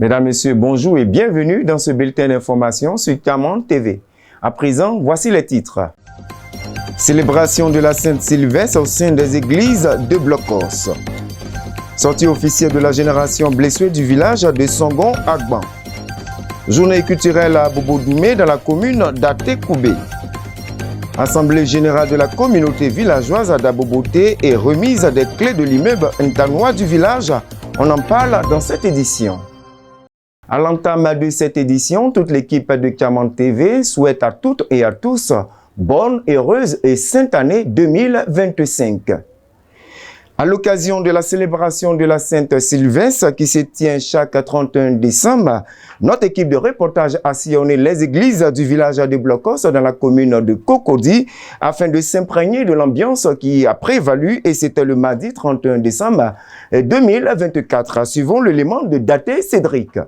Mesdames, Messieurs, bonjour et bienvenue dans ce bulletin d'information sur Camon TV. À présent, voici les titres. Célébration de la Sainte-Sylvestre au sein des églises de Blocos. Sortie officielle de la génération blessée du village de Songon-Agban. Journée culturelle à Bobo-Doumé dans la commune d'Atekoubé. Assemblée générale de la communauté villageoise d'Aboboté et remise des clés de l'immeuble Ntanois du village. On en parle dans cette édition. À l'entame de cette édition, toute l'équipe de Camon TV souhaite à toutes et à tous bonne, heureuse et sainte année 2025. À l'occasion de la célébration de la Sainte-Sylvestre qui se tient chaque 31 décembre, notre équipe de reportage a sillonné les églises du village de Blocos dans la commune de Cocody afin de s'imprégner de l'ambiance qui a prévalu et c'était le mardi 31 décembre 2024. Suivons l'élément de Daté Cédric.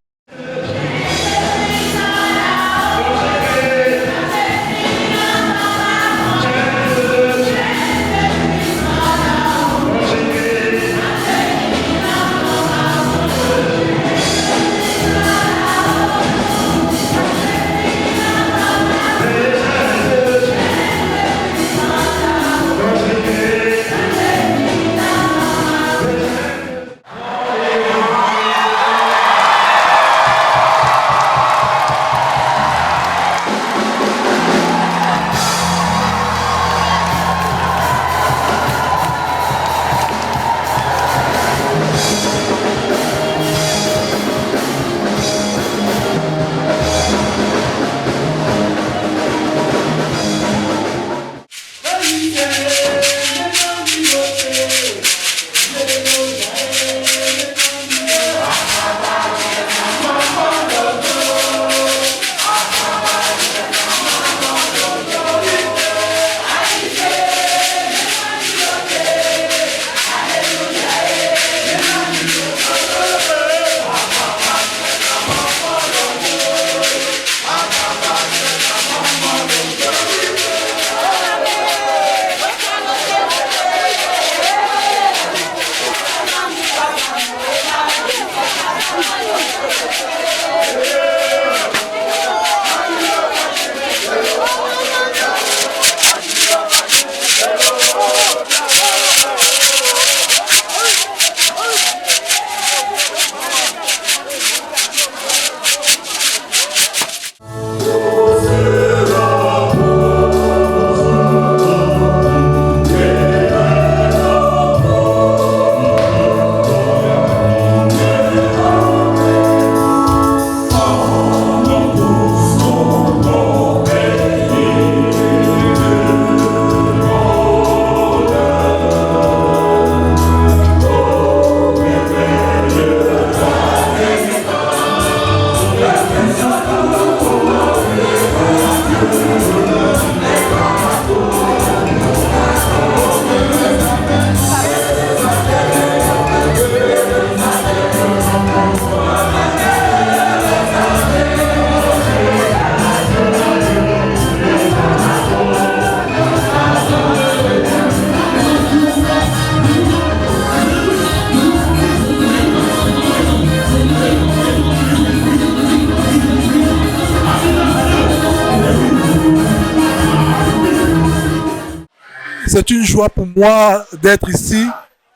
C'est une joie pour moi d'être ici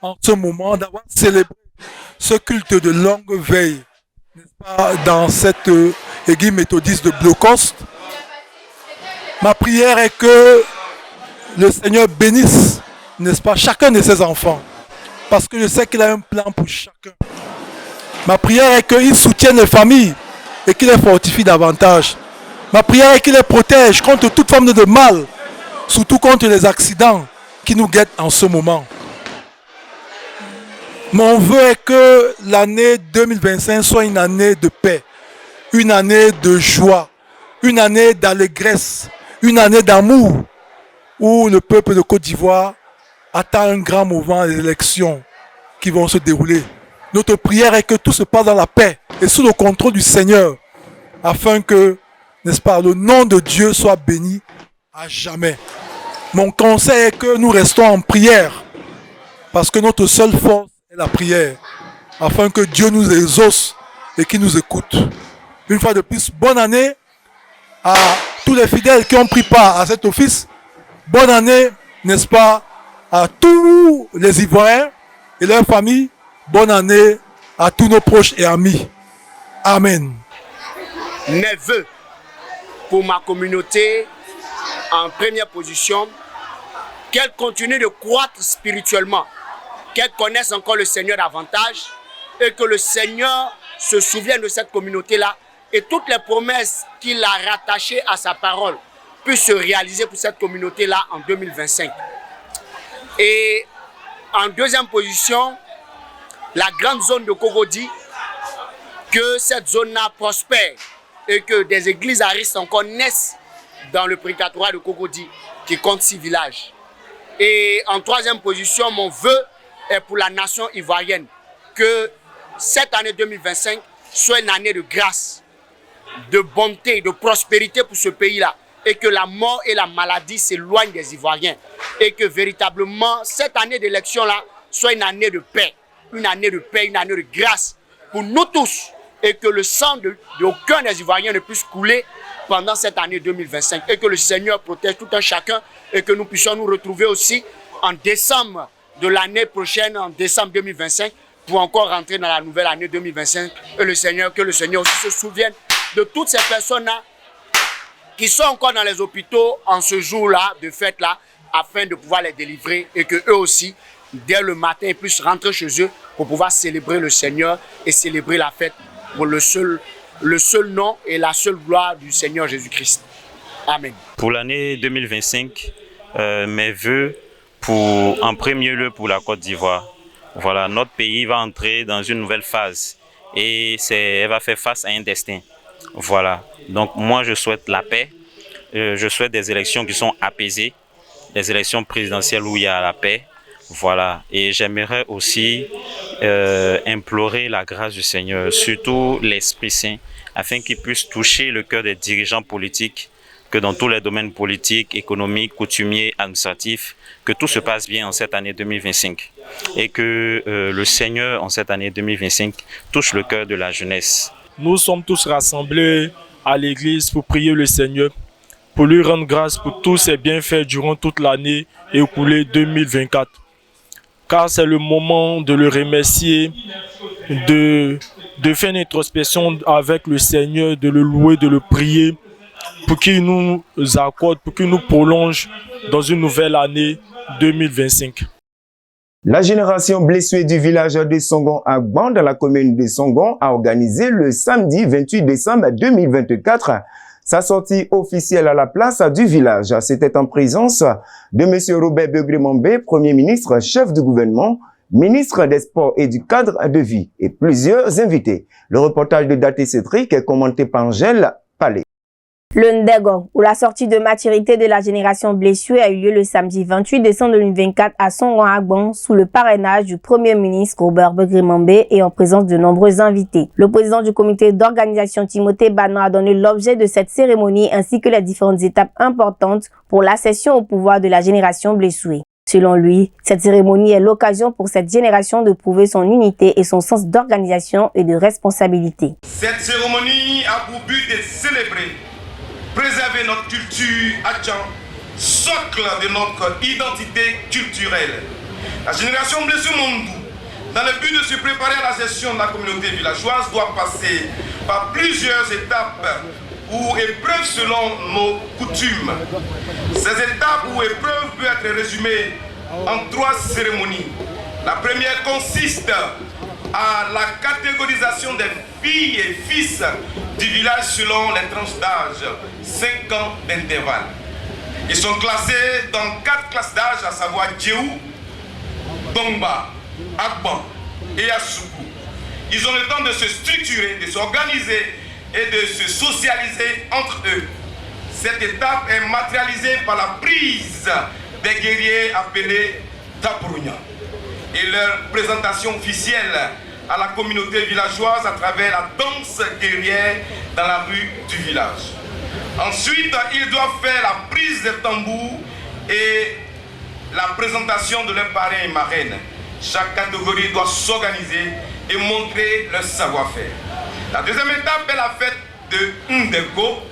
en ce moment, d'avoir célébré ce culte de longue veille, n'est-ce pas, dans cette église méthodiste de Blocos. Ma prière est que le Seigneur bénisse, n'est-ce pas, chacun de ses enfants, parce que je sais qu'il a un plan pour chacun. Ma prière est qu'il soutienne les familles et qu'il les fortifie davantage. Ma prière est qu'il les protège contre toute forme de mal, surtout contre les accidents qui nous guettent en ce moment. Mon vœu est que l'année 2025 soit une année de paix, une année de joie, une année d'allégresse, une année d'amour, où le peuple de Côte d'Ivoire attend un grand mouvement des élections qui vont se dérouler. Notre prière est que tout se passe dans la paix et sous le contrôle du Seigneur, afin que, n'est-ce pas, le nom de Dieu soit béni à jamais. Mon conseil est que nous restons en prière, parce que notre seule force est la prière, afin que Dieu nous exauce et qui nous écoutent. Une fois de plus, bonne année à tous les fidèles qui ont pris part à cet office. Bonne année, n'est-ce pas, à tous les Ivoiriens et leurs familles. Bonne année à tous nos proches et amis. Amen. Mes vœux pour ma communauté, en première position, qu'elle continue de croître spirituellement, qu'elle connaisse encore le Seigneur davantage et que le Seigneur se souvienne de cette communauté-là et toutes les promesses qu'il a rattachées à sa parole puissent se réaliser pour cette communauté-là en 2025. Et en deuxième position, la grande zone de Cocody, que cette zone-là prospère et que des églises aristes encore naissent dans le prédicatoire de Cocody qui compte 6 villages. Et en troisième position, mon vœu est pour la nation ivoirienne que cette année 2025 soit une année de grâce, de bonté, de prospérité pour ce pays-là et que la mort et la maladie s'éloignent des Ivoiriens et que véritablement cette année d'élection-là soit une année de paix, une année de paix, une année de grâce pour nous tous et que le sang d'aucun des Ivoiriens ne puisse couler pendant cette année 2025 et que le Seigneur protège tout un chacun et que nous puissions nous retrouver aussi en décembre de l'année prochaine, en décembre 2025, pour encore rentrer dans la nouvelle année 2025 et que le Seigneur aussi se souvienne de toutes ces personnes-là qui sont encore dans les hôpitaux en ce jour-là, de fête-là, afin de pouvoir les délivrer et que eux aussi, dès le matin, puissent rentrer chez eux pour pouvoir célébrer le Seigneur et célébrer la fête pour le seul nom et la seule gloire du Seigneur Jésus-Christ. Amen. Pour l'année 2025, mes vœux en premier lieu pour la Côte d'Ivoire. Voilà, notre pays va entrer dans une nouvelle phase et elle va faire face à un destin. Voilà, donc moi je souhaite la paix, je souhaite des élections qui sont apaisées, des élections présidentielles où il y a la paix. Voilà, et j'aimerais aussi implorer la grâce du Seigneur, surtout l'Esprit Saint, afin qu'il puisse toucher le cœur des dirigeants politiques, que dans tous les domaines politiques, économiques, coutumiers, administratifs, que tout se passe bien en cette année 2025 et que le Seigneur en cette année 2025 touche le cœur de la jeunesse. Nous sommes tous rassemblés à l'église pour prier le Seigneur, pour lui rendre grâce pour tous ses bienfaits durant toute l'année écoulée 2024. Car c'est le moment de le remercier, de faire une introspection avec le Seigneur, de le louer, de le prier, pour qu'il nous accorde, pour qu'il nous prolonge dans une nouvelle année 2025. La génération blessée du village de Songon Agban dans la commune de Songon a organisé le samedi 28 décembre 2024 sa sortie officielle à la place du village. C'était en présence de M. Robert Begré-Mambé, Premier ministre, chef du gouvernement, ministre des Sports et du cadre de vie et plusieurs invités. Le reportage de Daté Cédric est commenté par Angèle Palais. Le Ndego, où la sortie de maturité de la génération blessée a eu lieu le samedi 28 décembre 2024 à Songon Agban sous le parrainage du Premier ministre Robert Begré-Mambé et en présence de nombreux invités. Le président du comité d'organisation Timothée Banan a donné l'objet de cette cérémonie ainsi que les différentes étapes importantes pour l'accession au pouvoir de la génération blessée. Selon lui, cette cérémonie est l'occasion pour cette génération de prouver son unité et son sens d'organisation et de responsabilité. Cette cérémonie a pour but de célébrer, préserver notre culture Adjan, socle de notre identité culturelle. La génération blessée Mondou, dans le but de se préparer à la gestion de la communauté villageoise, doit passer par plusieurs étapes ou épreuves selon nos coutumes. Ces étapes ou épreuves peuvent être résumées en 3 cérémonies. La première consiste à la catégorisation des filles et fils du village selon les tranches d'âge, 5 ans d'intervalle. Ils sont classés dans 4 classes d'âge, à savoir Djeou, Dongba, Agban et Asuku. Ils ont le temps de se structurer, de s'organiser et de se socialiser entre eux. Cette étape est matérialisée par la prise des guerriers appelés Taprounia et leur présentation officielle à la communauté villageoise à travers la danse guerrière dans la rue du village. Ensuite, ils doivent faire la prise des tambours et la présentation de leurs parrains et marraines. Chaque catégorie doit s'organiser et montrer leur savoir-faire. La deuxième étape est la fête de Ndego.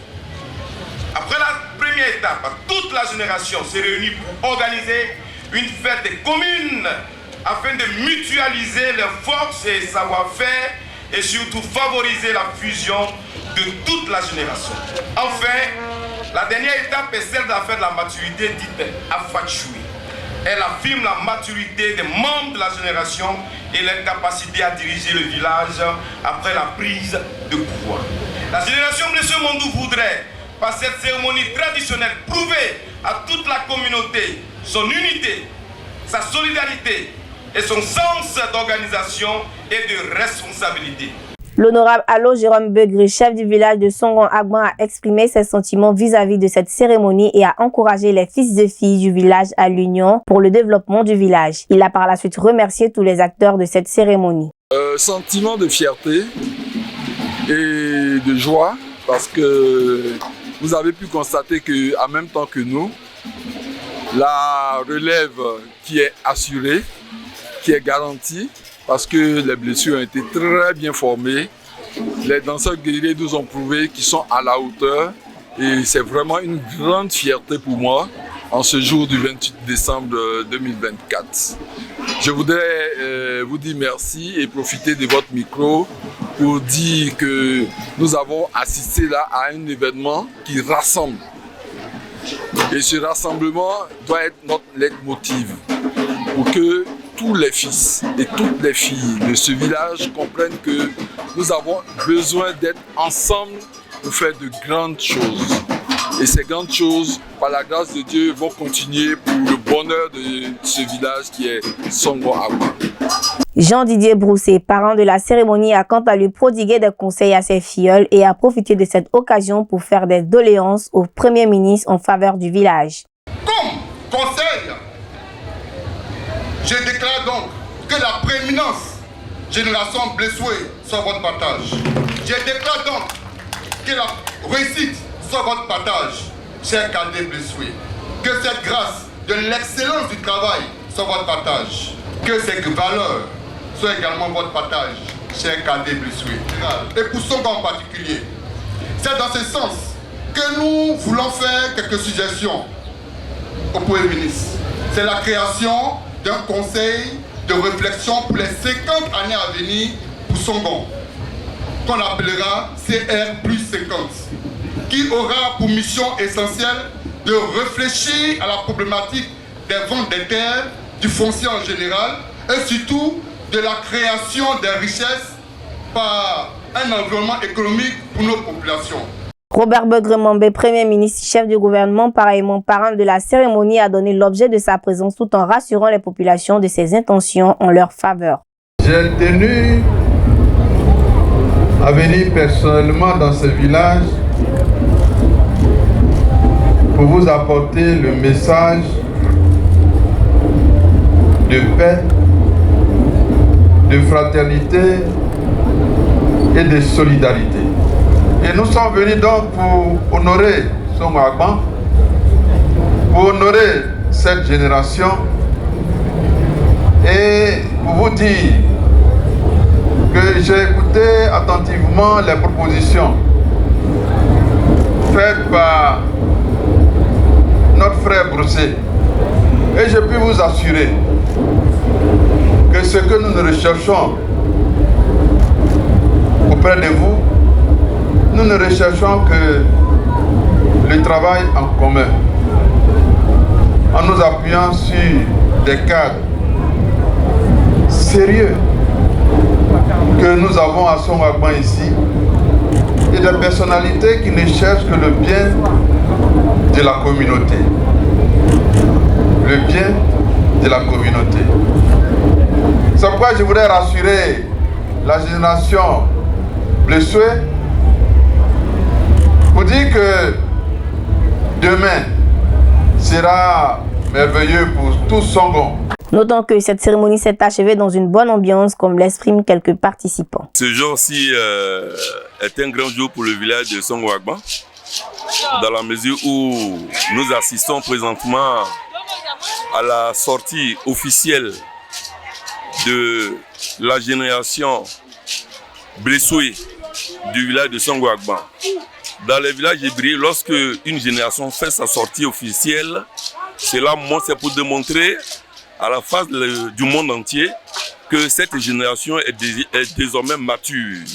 Après la première étape, toute la génération s'est réunie pour organiser une fête commune afin de mutualiser leurs forces et savoir-faire et surtout favoriser la fusion de toute la génération. Enfin, la dernière étape est celle de la fête de la maturité dite Afachoui. Elle affirme la maturité des membres de la génération et leur capacité à diriger le village après la prise de pouvoir. La génération Blessure Mondou voudrait, par cette cérémonie traditionnelle, prouver à toute la communauté son unité, sa solidarité et son sens d'organisation et de responsabilité. L'honorable Allo Jérôme Begré, chef du village de Songon-Agban, a exprimé ses sentiments vis-à-vis de cette cérémonie et a encouragé les fils et filles du village à l'union pour le développement du village. Il a par la suite remercié tous les acteurs de cette cérémonie. Sentiment de fierté et de joie parce que vous avez pu constater qu'en même temps que nous, la relève qui est assurée, qui est garantie, parce que les blessures ont été très bien formées. Les danseurs guerriers nous ont prouvé qu'ils sont à la hauteur et c'est vraiment une grande fierté pour moi en ce jour du 28 décembre 2024. Je voudrais vous dire merci et profiter de votre micro pour dire que nous avons assisté là à un événement qui rassemble. Et ce rassemblement doit être notre leitmotiv pour que tous les fils et toutes les filles de ce village comprennent que nous avons besoin d'être ensemble pour faire de grandes choses. Et ces grandes choses, par la grâce de Dieu, vont continuer pour le bonheur de ce village qui est Songon-Agban. Jean-Didier Broussé, parent de la cérémonie, a quant à lui prodigué des conseils à ses filleuls et a profité de cette occasion pour faire des doléances au Premier ministre en faveur du village. Comme conseil, je déclare donc que la prééminence génération Blessoué soit votre partage. Je déclare donc que la réussite soit votre partage, cher Kaldé Blessoué. Que cette grâce de l'excellence du travail soit votre partage. Que ces valeurs soient également votre partage, cher Kaldé Blessoué. Et pour Songon en particulier, c'est dans ce sens que nous voulons faire quelques suggestions au Premier ministre. C'est la création d'un conseil de réflexion pour les 50 années à venir pour Songon, qu'on appellera CR+50, qui aura pour mission essentielle de réfléchir à la problématique des ventes des terres, du foncier en général, et surtout de la création des richesses par un environnement économique pour nos populations. Robert Begré-Mambé, Premier ministre, chef du gouvernement, pareillement parrain de la cérémonie, a donné l'objet de sa présence tout en rassurant les populations de ses intentions en leur faveur. J'ai tenu à venir personnellement dans ce village pour vous apporter le message de paix, de fraternité et de solidarité. Et nous sommes venus donc pour honorer Songon-Agban, pour honorer cette génération et pour vous dire que j'ai écouté attentivement les propositions faites par notre frère Broussé. Et je peux vous assurer que ce que nous recherchons auprès de vous, nous ne recherchons que le travail en commun, en nous appuyant sur des cadres sérieux que nous avons à Songon-Agban ici, et des personnalités qui ne cherchent que le bien de la communauté. Le bien de la communauté. C'est pourquoi je voudrais rassurer la génération Blessoué pour dire que demain sera merveilleux pour tout Songon. Notons que cette cérémonie s'est achevée dans une bonne ambiance, comme l'expriment quelques participants. Ce jour-ci est un grand jour pour le village de Songon-Agban, dans la mesure où nous assistons présentement à la sortie officielle de la génération Blessoué du village de Songouagban. Dans les villages hébrieux, lorsque une génération fait sa sortie officielle, cela c'est pour démontrer à la face du monde entier que cette génération est désormais mature.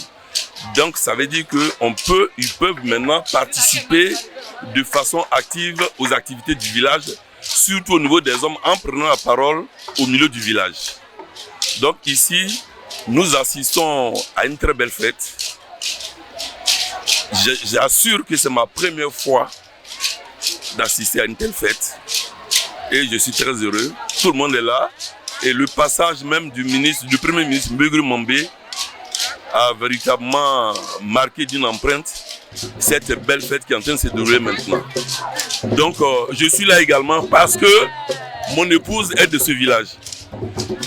Donc ça veut dire qu'ils peuvent maintenant participer de façon active aux activités du village, surtout au niveau des hommes, en prenant la parole au milieu du village. Donc ici, nous assistons à une très belle fête. J'assure que c'est ma première fois d'assister à une telle fête. Et je suis très heureux. Tout le monde est là. Et le passage même du Premier ministre Mbegrimambe a véritablement marqué d'une empreinte cette belle fête qui est en train de se dérouler maintenant. Donc je suis là également parce que mon épouse est de ce village.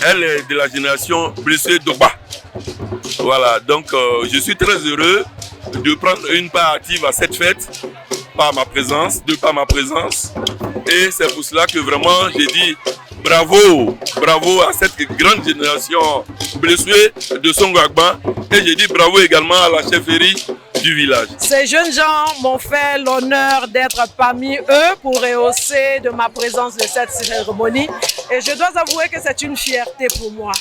Elle est de la génération blessée d'Oba. Voilà, donc je suis très heureux de prendre une part active à cette fête par ma présence, Et c'est pour cela que vraiment j'ai dit bravo, bravo à cette grande génération blessée de Songouagban. Et j'ai dit bravo également à la chefferie du village. Ces jeunes gens m'ont fait l'honneur d'être parmi eux pour rehausser de ma présence de cette cérémonie. Et je dois avouer que c'est une fierté pour moi.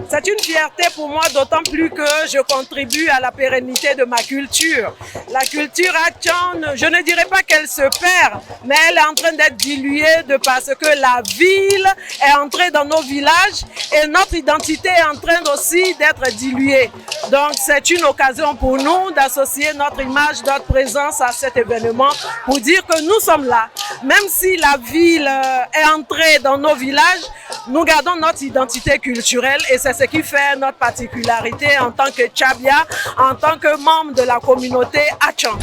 C'est une fierté pour moi d'autant plus que je contribue à la pérennité de ma culture. La culture Atchan, je ne dirais pas qu'elle se perd, mais elle est en train d'être diluée parce que la ville est entrée dans nos villages et notre identité est en train aussi d'être diluée. Donc c'est une occasion pour nous d'associer notre image, notre présence à cet événement pour dire que nous sommes là. Même si la ville est entrée dans nos villages, nous gardons notre identité culturelle et c'est ce qui fait notre particularité en tant que Tchabia, en tant que membre de la communauté Atchan.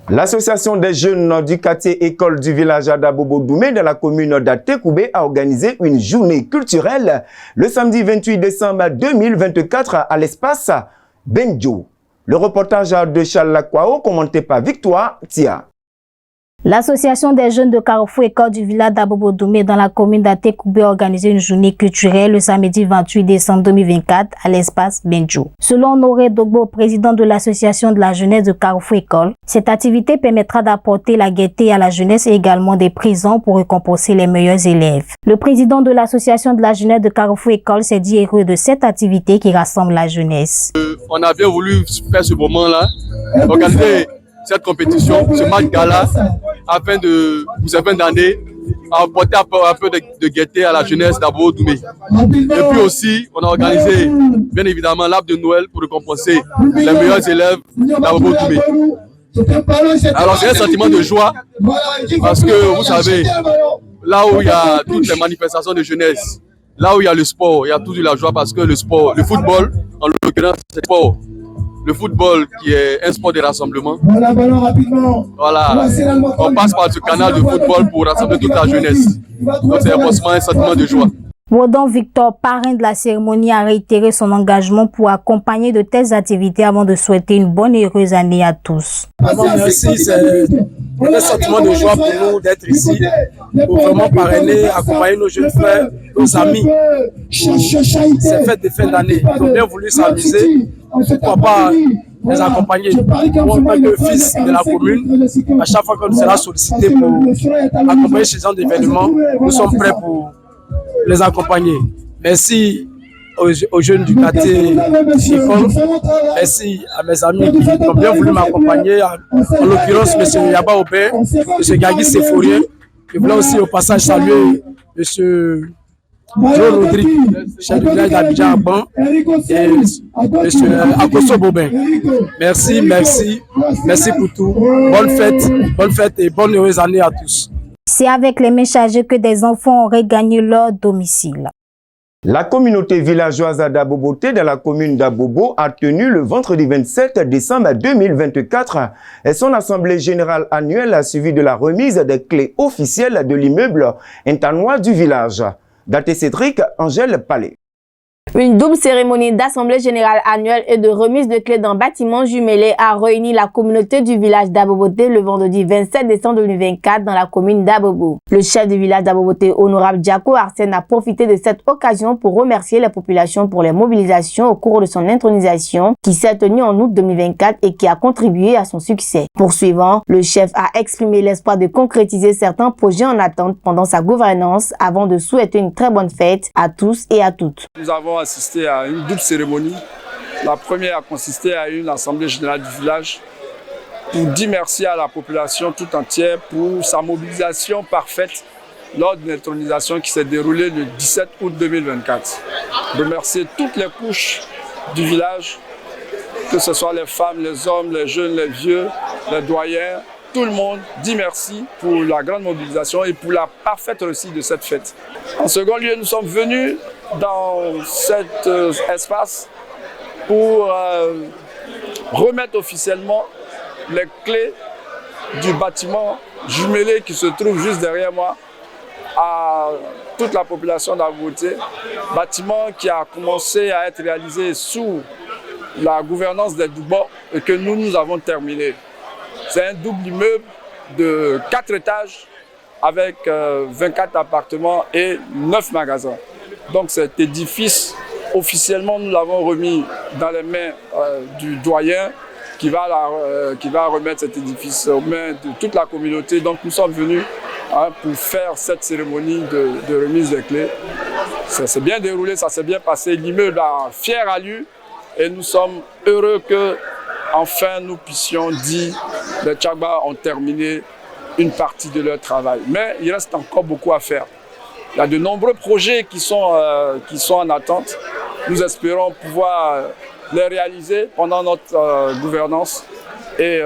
L'association des jeunes du quartier école du village d'Abobo-Doumé de la commune d'Atekoubé a organisé une journée culturelle le samedi 28 décembre 2024 à l'espace Benjo. Le reportage de Charles Lakwao commenté par Victoire Tia. L'association des jeunes de Carrefour École du village d'Abobo-Doumé dans la commune d'Atekoubé a organisé une journée culturelle le samedi 28 décembre 2024 à l'espace Benjo. Selon Honoré Dogbo, président de l'association de la jeunesse de Carrefour École, cette activité permettra d'apporter la gaieté à la jeunesse et également des prisons pour récompenser les meilleurs élèves. Le président de l'association de la jeunesse de Carrefour École s'est dit heureux de cette activité qui rassemble la jeunesse. On a bien voulu faire ce moment-là, organiser cette compétition, ce match gala, afin de, pour ces fins d'année, apporter un peu de gaieté à la jeunesse d'Abobo-Doumé. Et puis aussi, on a organisé, bien évidemment, l'arbre de Noël pour récompenser les meilleurs élèves d'Abobo-Doumé. Alors c'est un sentiment de joie, parce que vous savez, là où il y a toutes les manifestations de jeunesse, là où il y a le sport, il y a toujours la joie, parce que le sport, le football, en l'occurrence, c'est sport. Le football qui est un sport de rassemblement. Voilà, on passe par ce canal de football pour rassembler toute la jeunesse. Donc c'est forcément un sentiment de joie. Wodon Victor, parrain de la cérémonie, a réitéré son engagement pour accompagner de telles activités avant de souhaiter une bonne et heureuse année à tous. Merci, c'est un sentiment de joie pour nous d'être ici, pour vraiment parrainer, accompagner nos jeunes frères, nos amis. C'est fête de fin d'année. Ils ont bien voulu s'amuser. Pourquoi pas les accompagner. Moi, en tant que fils de la commune, à chaque fois qu'on sera sollicité pour accompagner ce genre d'événements, nous sommes prêts pour les accompagner. Merci aux jeunes du quartier École. Merci à mes amis qui ont bien voulu m'accompagner. En l'occurrence, M. Yaba Aubert, M. Gagui Séphorien. Je voulais aussi au passage saluer M. Joe Rodrigue, chef du village d'Abidjan Aban, et M. Akoso Bobin. Merci, merci, merci pour tout. Bonne fête et bonne heureuse année à tous. C'est avec les mains chargées que des enfants auraient gagné leur domicile. La communauté villageoise d'Aboboté de la commune d'Abobo a tenu le vendredi 27 décembre 2024 son assemblée générale annuelle suivie de la remise des clés officielles de l'immeuble intanois du village. Daté Cédric, Angèle Palais. Une double cérémonie d'assemblée générale annuelle et de remise de clés d'un bâtiment jumelé a réuni la communauté du village d'Aboboté le vendredi 27 décembre 2024 dans la commune d'Abobo. Le chef du village d'Aboboté, honorable Diako Arsène, a profité de cette occasion pour remercier les populations pour les mobilisations au cours de son intronisation qui s'est tenue en août 2024 et qui a contribué à son succès. Poursuivant, le chef a exprimé l'espoir de concrétiser certains projets en attente pendant sa gouvernance avant de souhaiter une très bonne fête à tous et à toutes. Nous avons assisté à une double cérémonie. La première a consisté à une assemblée générale du village pour dire merci à la population tout entière pour sa mobilisation parfaite lors d'une intronisation qui s'est déroulée le 17 août 2024. Remercier toutes les couches du village, que ce soit les femmes, les hommes, les jeunes, les vieux, les doyens, tout le monde dit merci pour la grande mobilisation et pour la parfaite réussite de cette fête. En second lieu, nous sommes venus dans cet espace pour remettre officiellement les clés du bâtiment jumelé qui se trouve juste derrière moi à toute la population d'Aboboté. Bâtiment qui a commencé à être réalisé sous la gouvernance des Doubo et que nous avons terminé. C'est un double immeuble de 4 étages avec 24 appartements et 9 magasins. Donc cet édifice, officiellement, nous l'avons remis dans les mains du doyen qui va remettre cet édifice aux mains de toute la communauté. Donc nous sommes venus pour faire cette cérémonie de remise des clés. Ça s'est bien déroulé, ça s'est bien passé. L'immeuble a fière allure et nous sommes heureux que enfin nous puissions dire que les Tchagba ont terminé une partie de leur travail. Mais il reste encore beaucoup à faire. Il y a de nombreux projets qui sont en attente. Nous espérons pouvoir les réaliser pendant notre gouvernance et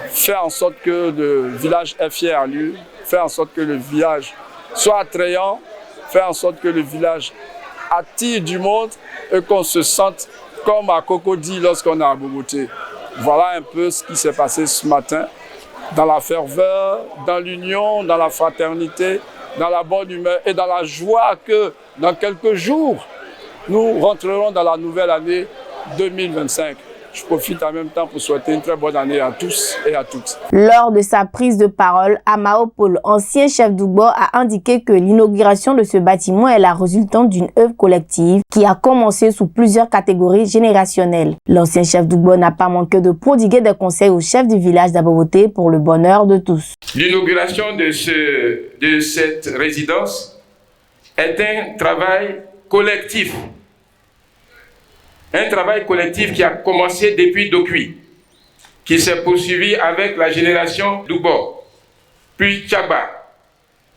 faire en sorte que le village ait fière allure, faire en sorte que le village soit attrayant, faire en sorte que le village attire du monde et qu'on se sente comme à Cocody lorsqu'on est à Aboboté. Voilà un peu ce qui s'est passé ce matin, dans la ferveur, dans l'union, dans la fraternité, dans la bonne humeur et dans la joie que dans quelques jours, nous rentrerons dans la nouvelle année 2025. Je profite en même temps pour souhaiter une très bonne année à tous et à toutes. Lors de sa prise de parole, Amao Paul, ancien chef d'Oubo, a indiqué que l'inauguration de ce bâtiment est la résultante d'une œuvre collective qui a commencé sous plusieurs catégories générationnelles. L'ancien chef d'Oubo n'a pas manqué de prodiguer des conseils au chef du village d'Aboboté pour le bonheur de tous. L'inauguration de cette résidence est un travail collectif. Un travail collectif qui a commencé depuis Dokui, qui s'est poursuivi avec la génération Doubo, puis Tchagba,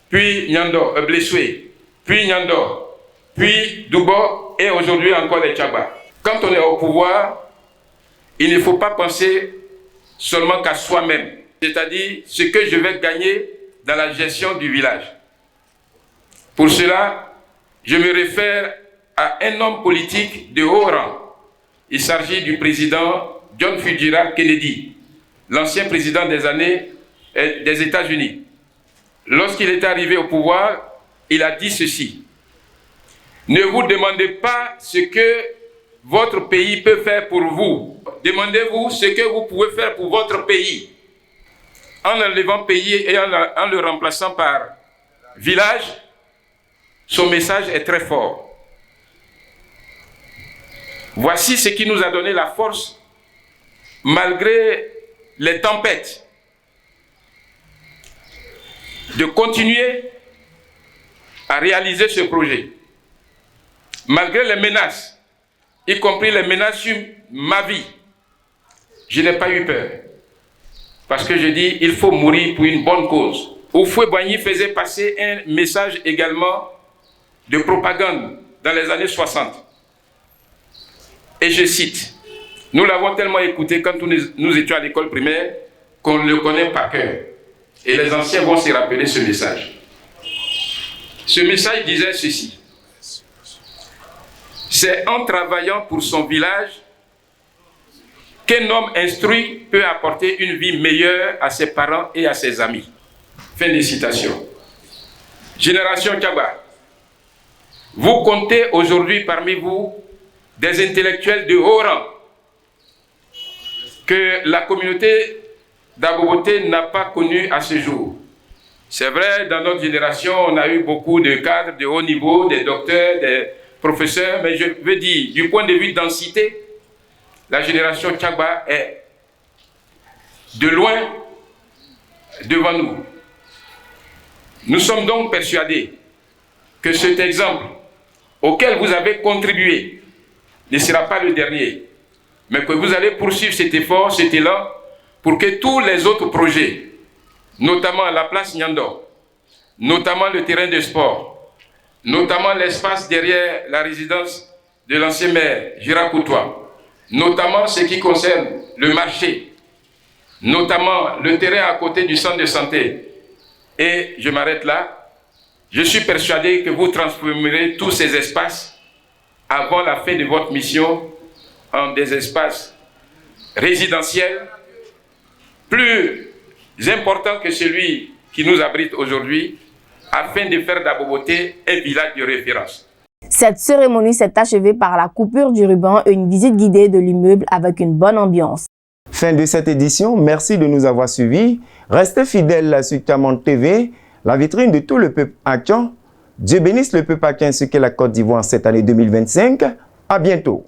puis Nyando, Blessoué, puis Nyando, puis Doubo et aujourd'hui encore les Tchagba. Quand on est au pouvoir, il ne faut pas penser seulement qu'à soi-même, c'est-à-dire ce que je vais gagner dans la gestion du village. Pour cela, je me réfère à un homme politique de haut rang. Il s'agit du président John Fitzgerald Kennedy, l'ancien président des États-Unis. Lorsqu'il est arrivé au pouvoir, il a dit ceci: ne vous demandez pas ce que votre pays peut faire pour vous. Demandez-vous ce que vous pouvez faire pour votre pays. En enlevant pays et en le remplaçant par village, son message est très fort. Voici ce qui nous a donné la force, malgré les tempêtes, de continuer à réaliser ce projet. Malgré les menaces, y compris les menaces sur ma vie, je n'ai pas eu peur. Parce que je dis, il faut mourir pour une bonne cause. Houphouët-Boigny faisait passer un message également de propagande dans les années 60. Et je cite, nous l'avons tellement écouté quand nous étions à l'école primaire qu'on le connaît par cœur. Et les anciens vont se rappeler ce message. Ce message disait ceci: c'est en travaillant pour son village qu'un homme instruit peut apporter une vie meilleure à ses parents et à ses amis. Fin de citation. Génération Tchagba, Vous comptez aujourd'hui parmi vous des intellectuels de haut rang que la communauté d'Aboboté n'a pas connu à ce jour. C'est vrai, dans notre génération, on a eu beaucoup de cadres de haut niveau, des docteurs, des professeurs, mais je veux dire, du point de vue densité, la génération Tchagba est de loin devant nous. Nous sommes donc persuadés que cet exemple auquel vous avez contribué ne sera pas le dernier, mais que vous allez poursuivre cet effort, cet élan, pour que tous les autres projets, notamment la place Nyando, notamment le terrain de sport, notamment l'espace derrière la résidence de l'ancien maire Gérard Coutois, notamment ce qui concerne le marché, notamment le terrain à côté du centre de santé. Et je m'arrête là. Je suis persuadé que vous transformerez tous ces espaces avant la fin de votre mission en des espaces résidentiels plus importants que celui qui nous abrite aujourd'hui, afin de faire d'Aboboté un village de référence. Cette cérémonie s'est achevée par la coupure du ruban et une visite guidée de l'immeuble avec une bonne ambiance. Fin de cette édition, merci de nous avoir suivis. Restez fidèles à Sucamon TV, la vitrine de tout le peuple Akan. Dieu bénisse le peuple Akan ainsi que la Côte d'Ivoire en cette année 2025. À bientôt.